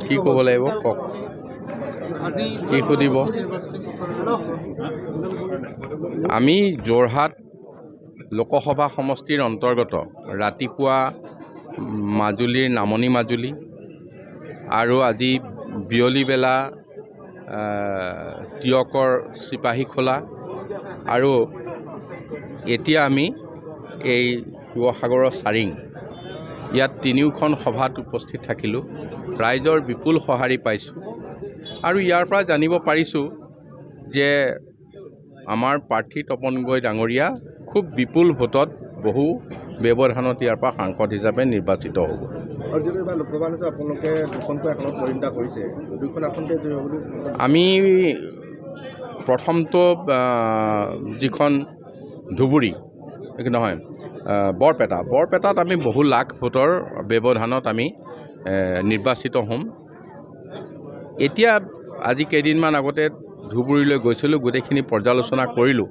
কি ক'ব লাগিব কওক, কি সুধিব? আমি যোৰহাট লোকসভা সমষ্টিৰ অন্তৰ্গত ৰাতিপুৱা মাজুলীৰ নামনি মাজুলী আৰু আজি বিয়লি বেলা টিয়কৰ চিপাহীখোলা আৰু এতিয়া আমি এই শিৱসাগৰৰ চাৰিং ইয়াত তিনিওখন সভাত উপস্থিত থাকিলোঁ। ৰাইজৰ বিপুল সঁহাৰি পাইছোঁ আৰু ইয়াৰ পৰা জানিব পাৰিছোঁ যে আমাৰ প্ৰাৰ্থী তপন গগৈ ডাঙৰীয়া খুব বিপুল ভোটত বহু ব্যৱধানত ইয়াৰ পৰা সাংসদ হিচাপে নিৰ্বাচিত হ'ব। আমি প্ৰথমটো যিখন ধুবুৰী নহয় বৰপেটাত আমি বহু লাখ ভোটৰ ব্যৱধানত আমি নিৰ্বাচিত হ'ম। এতিয়া আজি কেইদিনমান আগতে ধুবুৰীলৈ গৈছিলোঁ, গোটেইখিনি পৰ্যালোচনা কৰিলোঁ।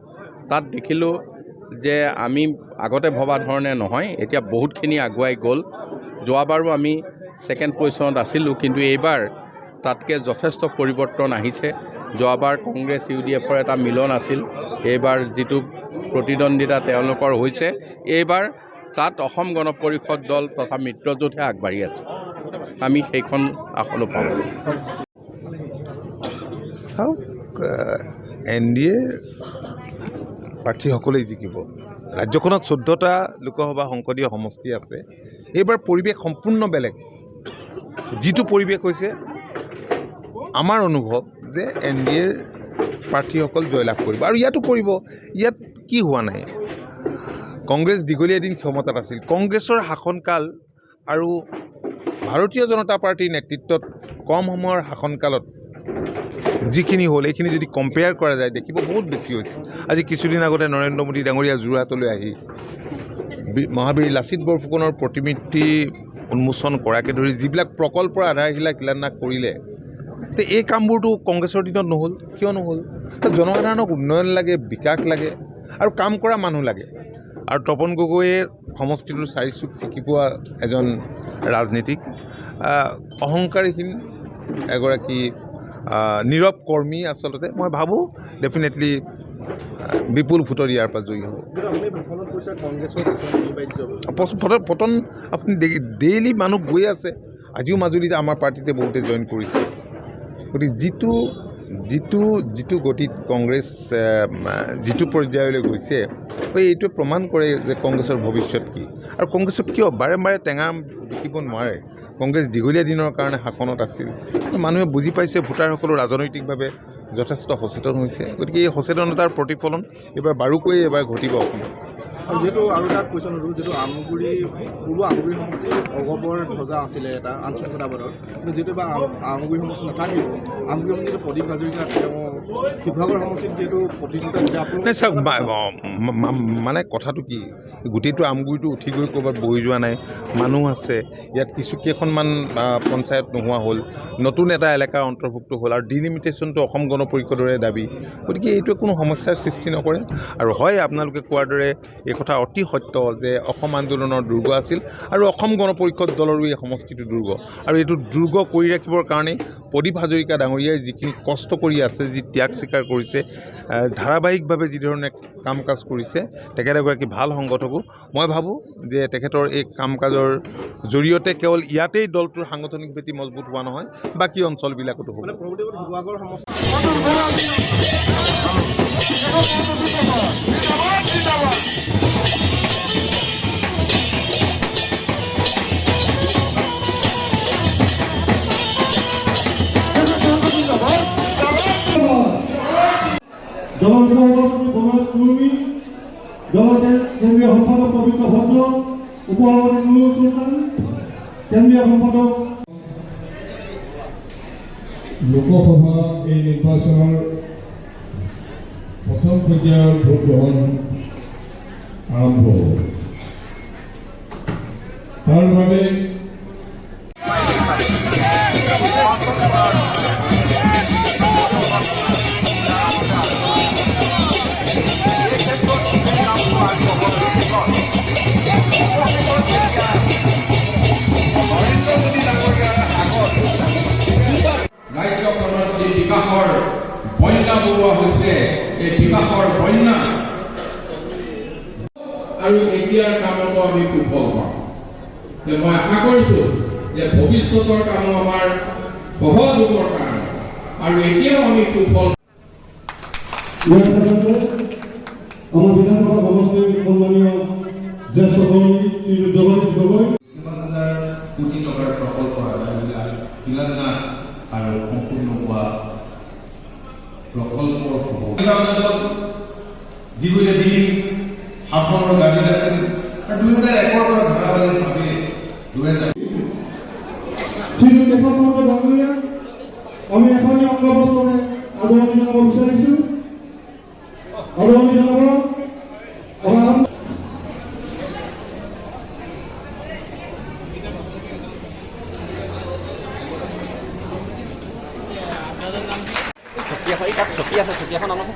তাত দেখিলোঁ যে আমি আগতে ভবা ধৰণে নহয়, এতিয়া বহুতখিনি আগুৱাই গ'ল। যোৱাবাৰো আমি ছেকেণ্ড পজিশ্যনত আছিলোঁ, কিন্তু এইবাৰ তাতকৈ যথেষ্ট পৰিৱৰ্তন আহিছে। যোৱাবাৰ কংগ্ৰেছ UDFৰ এটা মিলন আছিল, এইবাৰ যিটো প্ৰতিদ্বন্দ্বিতা তেওঁলোকৰ হৈছে, এইবাৰ তাত অসম গণ পৰিষদ দল তথা মিত্ৰজোঁটহে আগবাঢ়ি আছে। আমি সেইখন আসনো পাওঁ। চাওক, NDA প্ৰাৰ্থীসকলেই জিকিব। ৰাজ্যখনত 14টা লোকসভা সংসদীয় সমষ্টি আছে। এইবাৰ পৰিৱেশ সম্পূৰ্ণ বেলেগ। যিটো পৰিৱেশ হৈছে, আমাৰ অনুভৱ যে NDAৰ প্ৰাৰ্থীসকল জয়লাভ কৰিব আৰু ইয়াতো কৰিব। ইয়াত কি হোৱা নাই, কংগ্ৰেছ দীঘলীয়া দিন ক্ষমতাত আছিল। কংগ্ৰেছৰ শাসনকাল আৰু ভাৰতীয় জনতা পাৰ্টীৰ নেতৃত্বত কম সময়ৰ শাসনকালত যিখিনি হ'ল, এইখিনি যদি কম্পেয়াৰ কৰা যায় দেখিব বহুত বেছি হৈছে। আজি কিছুদিন আগতে নৰেন্দ্ৰ মোদী ডাঙৰীয়া যোৰহাটলৈ আহি মহাবীৰ লাচিত বৰফুকনৰ প্ৰতিমূৰ্তি উন্মোচন কৰাকে ধৰি যিবিলাক প্ৰকল্পৰ আধাৰশিলা শিলান্যাস কৰিলে, তো এই কামবোৰতো কংগ্ৰেছৰ দিনত নহ'ল। কিয় নহ'ল? জনসাধাৰণক উন্নয়ন লাগে, বিকাশ লাগে আৰু কাম কৰা মানুহ লাগে। আৰু তপন গগৈয়ে সমষ্টিটোৰ 4 চুক চিকি পোৱা এজন ৰাজনীতিক, অহংকাৰহীন এগৰাকী নীৰৱ কৰ্মী। আচলতে মই ভাবোঁ ডেফিনেটলি বিপুল ভোটৰ ইয়াৰ পৰা জয়ী হ'ব। পতন আপুনি ডেইলি মানুহ গৈ আছে। আজিও মাজুলীত আমাৰ পাৰ্টিতে বহুতে জইন কৰিছে। গতিকে যিটো গতিত কংগ্ৰেছ যিটো পৰ্যায়লৈ গৈছে, এইটোৱে প্ৰমাণ কৰে যে কংগ্ৰেছৰ ভৱিষ্যত কি। আৰু কংগ্ৰেছক কিয় বাৰে বাৰে টেঙা বিকিব নোৱাৰে। কংগ্ৰেছ দীঘলীয়া দিনৰ কাৰণে শাসনত আছিল। মানুহে বুজি পাইছে, ভোটাৰসকলো ৰাজনৈতিকভাৱে যথেষ্ট সচেতন হৈছে। গতিকে এই সচেতনতাৰ প্ৰতিফলন এইবাৰ বাৰুকৈ এবাৰ ঘটিব অসমত। আৰু যিহেতু আৰু এটা কুৱেশ্যন হ'ল, যিটো পূৰ্ব আমগুৰি সমষ্টিৰ অগপৰ ধ্বজা আছিলে এটা আঞ্চলিকতাবাদৰ, কিন্তু যিহেতু এবাৰ আমগুৰি সমষ্টি নাথাকিব, আমগুৰি সমষ্টিত প্ৰদীপ হাজৰিকা তেওঁ শিৱসাগৰ সমষ্টিত যিহেতু প্ৰতিযোগিতা। চাওক, মানে কথাটো কি, গোটেইটো আমগুৰিটো উঠি গৈ ক'ৰবাত বহি যোৱা নাই। মানুহ আছে ইয়াত, কেইখনমান পঞ্চায়ত নোহোৱা হ'ল, নতুন এটা এলেকাৰ অন্তৰ্ভুক্ত হ'ল আৰু ডিলিমিটেশ্যনটো অসম গণ পৰিষদৰে দাবী। গতিকে এইটোৱে কোনো সমস্যাৰ সৃষ্টি নকৰে। আৰু হয়, আপোনালোকে কোৱাৰ দৰে এই কথা অতি সত্য যে অসম আন্দোলনৰ দুৰ্গ আছিল আৰু অসম গণ পৰিষদ দলৰো এই সমষ্টিটো দুৰ্গ। আৰু এইটো দুৰ্গ কৰি ৰাখিবৰ কাৰণে প্ৰদীপ হাজৰিকা ডাঙৰীয়াই যিখিনি কষ্ট কৰি আছে, যি ত্যাগ স্বীকাৰ কৰিছে, ধাৰাবাহিকভাৱে যিধৰণে কাম কাজ কৰিছে, তেখেত এগৰাকী ভাল সংগঠকো। মই ভাবোঁ যে তেখেতৰ এই কাম কাজৰ জৰিয়তে কেৱল ইয়াতেই দলটোৰ সাংগঠনিক ভেটি মজবুত হোৱা নহয়, বাকী অঞ্চলবিলাকতো হ'ব। কেন্দ্ৰীয় সম্পাদক পবিত্ৰ ভদ্ৰ, উপসভাপতি নুৰুল চুলতান, কেন্দ্ৰীয় সম্পাদক। লোকসভা এই নিৰ্বাচনৰ প্ৰথম পৰ্যায়ৰ ভোট গ্ৰহণ আৰম্ভ হ'ব। তাৰ বাবে নৰেন্দ্ৰ মোদী ডাঙৰীয়া যে মই আশা কৰিছোঁ যে ভৱিষ্যতৰ কামো আমাৰ সহজ হ'বৰ কাৰণে আৰু এতিয়াও আমি সুফল ইয়াৰ পাছতে আমাৰ বিধানসভা সমষ্টিৰ সন্মানীয় জ্যেষ্ঠ কৰ্মী শ্ৰী জগদীশ গগৈ কিমান হাজাৰ কোটি টকাৰ প্ৰকল্প শিলান্যাস আৰু সম্পূৰ্ণ হোৱা প্ৰকল্পৰ যিবোৰে দিন শাসনৰ গাড়ীত আছিল আৰু 2001ৰ পৰা ধাৰাবাহিকভাৱে 2000 শ্ৰী কেশৱ ডাঙৰীয়া আমি এখনি অংগবস্ত্ৰৰে আদৰণি জনাব বিচাৰিছোঁ আদৰণি জনাব আমাৰ চকী আছে চকী এখন আনক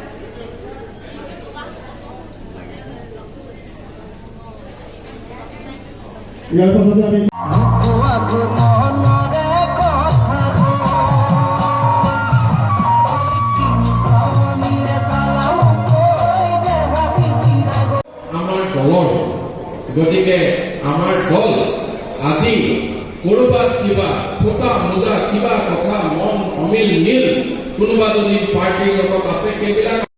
ইয়াৰ পাছতে আমি আমাৰ দলৰ গতিকে আমাৰ দল আজি ক'ৰবাত কিবা ফুটা মুদা কিবা কথা মন অমিল নীল কোনোবা যদি পাৰ্টীৰ লগত আছে সেইবিলাক